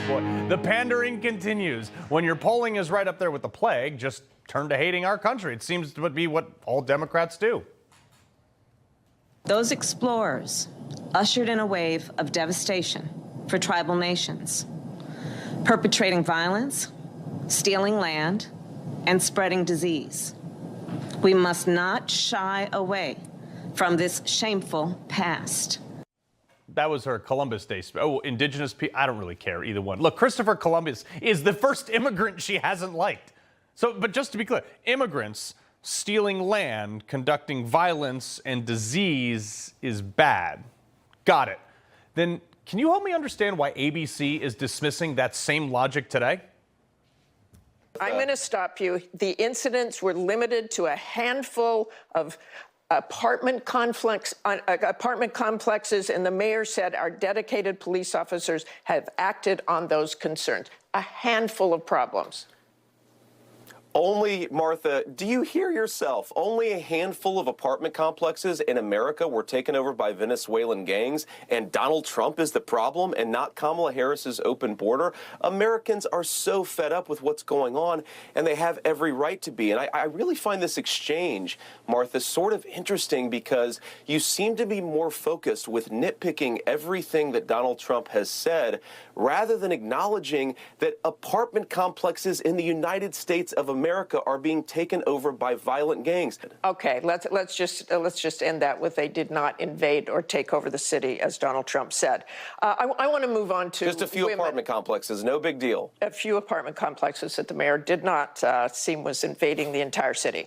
boy. The pandering continues. When your polling is right up there with the plague, just turn to hating our country. It seems to be what all Democrats do. Those explorers ushered in a wave of devastation for tribal nations, perpetrating violence, stealing land, and spreading disease. We must not shy away from this shameful past. That was her Columbus Day speech. Oh, indigenous people, I don't really care, either one. Look, Christopher Columbus is the first immigrant she hasn't liked. So, but just to be clear, immigrants stealing land, conducting violence and disease is bad. Got it. Then can you help me understand why ABC is dismissing that same logic today? I'm going to stop you. The incidents were limited to a handful of apartment complexes, and the mayor said our dedicated police officers have acted on those concerns. A handful of problems. Only, Martha, do you hear yourself? Only a handful of apartment complexes in America were taken over by Venezuelan gangs, and Donald Trump is the problem and not Kamala Harris's open border. Americans are so fed up with what's going on, and they have every right to be. And I really find this exchange, Martha, sort of interesting because you seem to be more focused with nitpicking everything that Donald Trump has said rather than acknowledging that apartment complexes in the United States of America are being taken over by violent gangs. Okay, let's just end that with they did not invade or take over the city, as Donald Trump said. I want to move on to just a few women. Apartment complexes, no big deal. A few apartment complexes that the mayor did not seem was invading the entire city.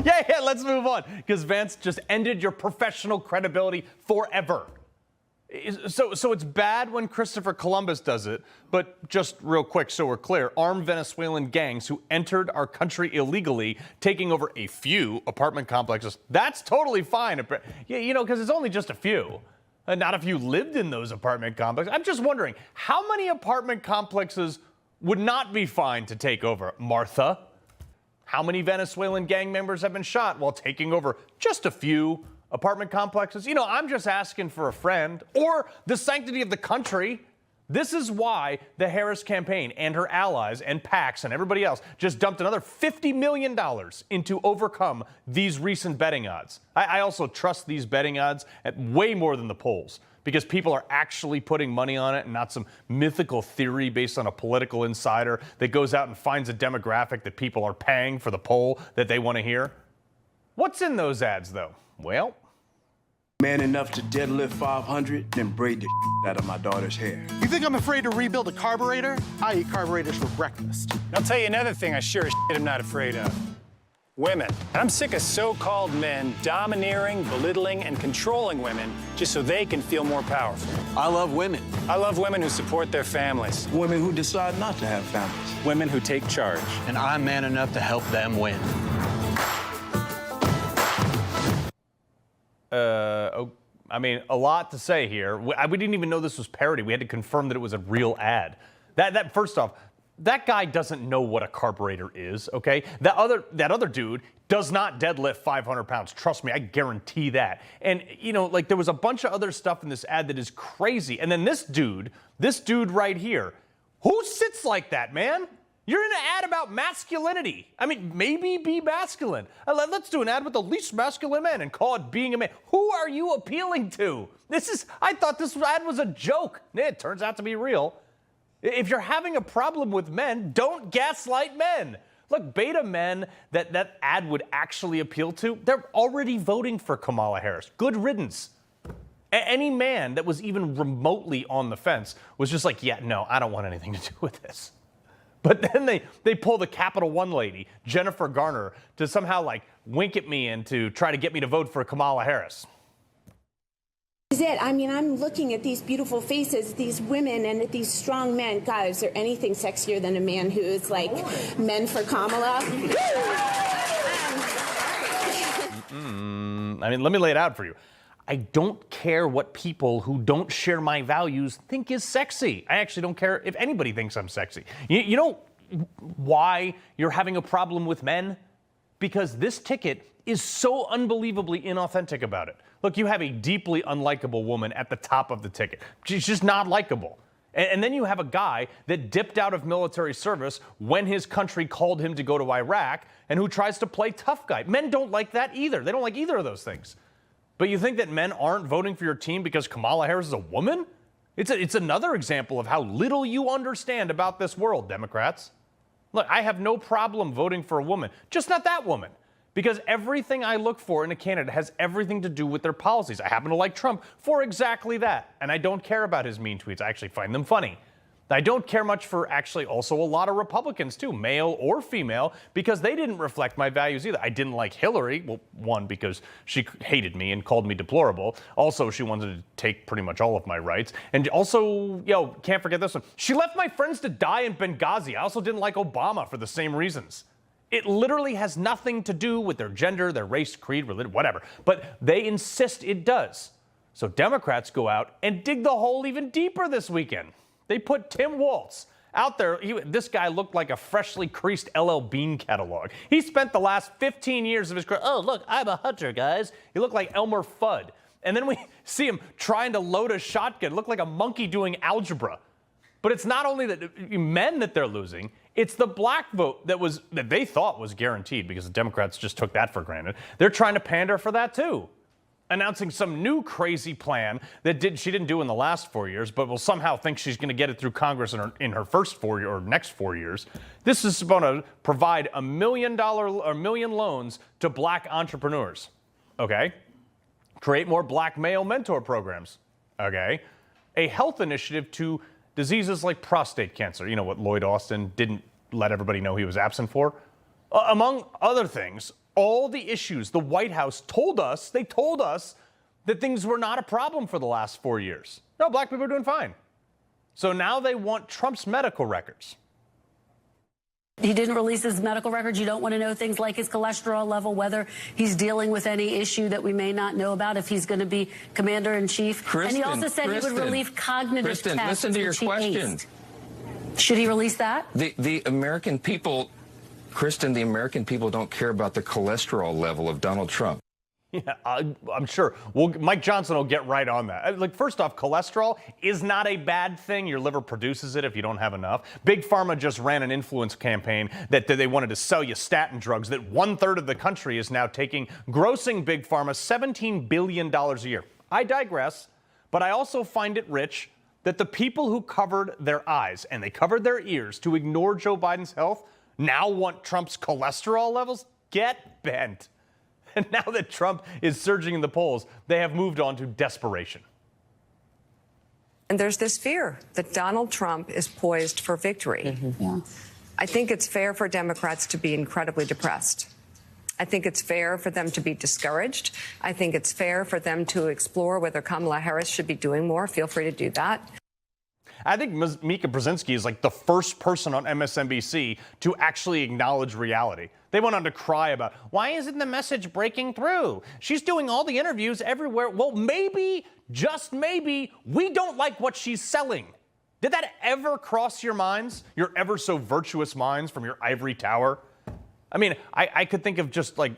yeah, let's move on, because Vance just ended your professional credibility forever. So it's bad when Christopher Columbus does it, but just real quick so we're clear, armed Venezuelan gangs who entered our country illegally, taking over a few apartment complexes, that's totally fine. You know, because it's only just a few. Not if you lived in those apartment complexes. I'm just wondering, how many apartment complexes would not be fine to take over, Martha? How many Venezuelan gang members have been shot while taking over just a few apartment complexes? You know, I'm just asking for a friend or the sanctity of the country. This is why the Harris campaign and her allies and PACs and everybody else just dumped another $50 million into overcome these recent betting odds. I also trust these betting odds at way more than the polls because people are actually putting money on it and not some mythical theory based on a political insider that goes out and finds a demographic that people are paying for the poll that they want to hear. What's in those ads, though? Well, man enough to deadlift 500, then braid the out of my daughter's hair. You think I'm afraid to rebuild a carburetor? I eat carburetors for breakfast. I'll tell you another thing I sure as am not afraid of. Women. And I'm sick of so-called men domineering, belittling, and controlling women just so they can feel more powerful. I love women. I love women who support their families. Women who decide not to have families. Women who take charge. And I'm man enough to help them win. I mean, a lot to say here. We didn't even know this was parody. We had to confirm that it was a real ad. That first off, that guy doesn't know what a carburetor is, okay? That other dude does not deadlift 500 pounds. Trust me, I guarantee that. And, you know, like there was a bunch of other stuff in this ad that is crazy. And then this dude right here, who sits like that, man? You're in an ad about masculinity. I mean, maybe be masculine. Let's do an ad with the least masculine man and call it being a man. Who are you appealing to? I thought this ad was a joke. It turns out to be real. If you're having a problem with men, don't gaslight men. Look, beta men that ad would actually appeal to, they're already voting for Kamala Harris. Good riddance. Any man that was even remotely on the fence was just like, yeah, no, I don't want anything to do with this. But then they pull the Capital One lady, Jennifer Garner, to somehow like wink at me and to try to get me to vote for Kamala Harris. Is it? I mean, I'm looking at these beautiful faces, these women, and at these strong men. God, is there anything sexier than a man who is like men for Kamala? I mean, let me lay it out for you. I don't care what people who don't share my values think is sexy. I actually don't care if anybody thinks I'm sexy. You know why you're having a problem with men? Because this ticket is so unbelievably inauthentic about it. Look, you have a deeply unlikable woman at the top of the ticket. She's just not likable. And then you have a guy that dipped out of military service when his country called him to go to Iraq and who tries to play tough guy. Men don't like that either. They don't like either of those things. But you think that men aren't voting for your team because Kamala Harris is a woman? It's another example of how little you understand about this world, Democrats. Look, I have no problem voting for a woman, just not that woman. Because everything I look for in a candidate has everything to do with their policies. I happen to like Trump for exactly that. And I don't care about his mean tweets. I actually find them funny. I don't care much for actually also a lot of Republicans, too, male or female, because they didn't reflect my values either. I didn't like Hillary. Well, one, because she hated me and called me deplorable. Also, she wanted to take pretty much all of my rights. And also, can't forget this one. She left my friends to die in Benghazi. I also didn't like Obama for the same reasons. It literally has nothing to do with their gender, their race, creed, religion, whatever. But they insist it does. So Democrats go out and dig the hole even deeper this weekend. They put Tim Walz out there. This guy looked like a freshly creased LL Bean catalog. He spent the last 15 years of his career, oh, look, I'm a hunter, guys. He looked like Elmer Fudd. And then we see him trying to load a shotgun. Looked like a monkey doing algebra. But it's not only that men that they're losing, it's the black vote that they thought was guaranteed because the Democrats just took that for granted. They're trying to pander for that, too. Announcing some new crazy plan that she didn't do in the last 4 years, but will somehow think she's going to get it through Congress in her first 4 years or next 4 years. This is going to provide $1 million loans to black entrepreneurs. Okay. Create more black male mentor programs. Okay. A health initiative to diseases like prostate cancer. You know what Lloyd Austin didn't let everybody know he was absent for? Among other things, all the issues the White House told us that things were not a problem for the last 4 years. No, black people are doing fine. So now they want Trump's medical records. He didn't release his medical records. You don't want to know things like his cholesterol level, whether he's dealing with any issue that we may not know about, if he's going to be commander-in-chief. And he also said he would release cognitive tests. Listen to your question. Should he release that? The American people, Kristen, the American people don't care about the cholesterol level of Donald Trump. Yeah, I'm sure. Mike Johnson will get right on that. Like, first off, cholesterol is not a bad thing. Your liver produces it if you don't have enough. Big Pharma just ran an influence campaign that they wanted to sell you statin drugs that 1/3 of the country is now taking, grossing Big Pharma $17 billion a year. I digress, but I also find it rich that the people who covered their eyes and they covered their ears to ignore Joe Biden's health now want Trump's cholesterol levels. Get bent. And now that Trump is surging in the polls, they have moved on to desperation. And there's this fear that Donald Trump is poised for victory. Mm-hmm. Yeah. I think it's fair for Democrats to be incredibly depressed. I think it's fair for them to be discouraged. I think it's fair for them to explore whether Kamala Harris should be doing more. Feel free to do that. I think Mika Brzezinski is like the first person on MSNBC to actually acknowledge reality. They went on to cry about, why isn't the message breaking through? She's doing all the interviews everywhere. Well, maybe, just maybe, we don't like what she's selling. Did that ever cross your minds? Your ever so virtuous minds from your ivory tower? I mean, I could think of just like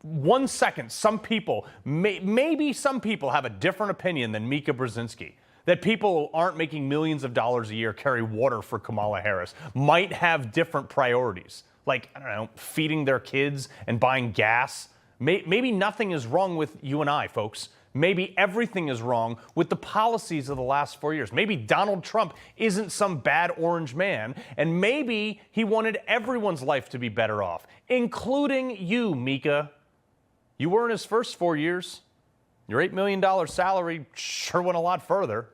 1 second, some people, maybe some people have a different opinion than Mika Brzezinski. That people who aren't making millions of dollars a year carry water for Kamala Harris might have different priorities. Like, I don't know, feeding their kids and buying gas. Maybe nothing is wrong with you and I, folks. Maybe everything is wrong with the policies of the last 4 years. Maybe Donald Trump isn't some bad orange man, and maybe he wanted everyone's life to be better off, including you, Mika. You were in his first 4 years. Your $8 million salary sure went a lot further.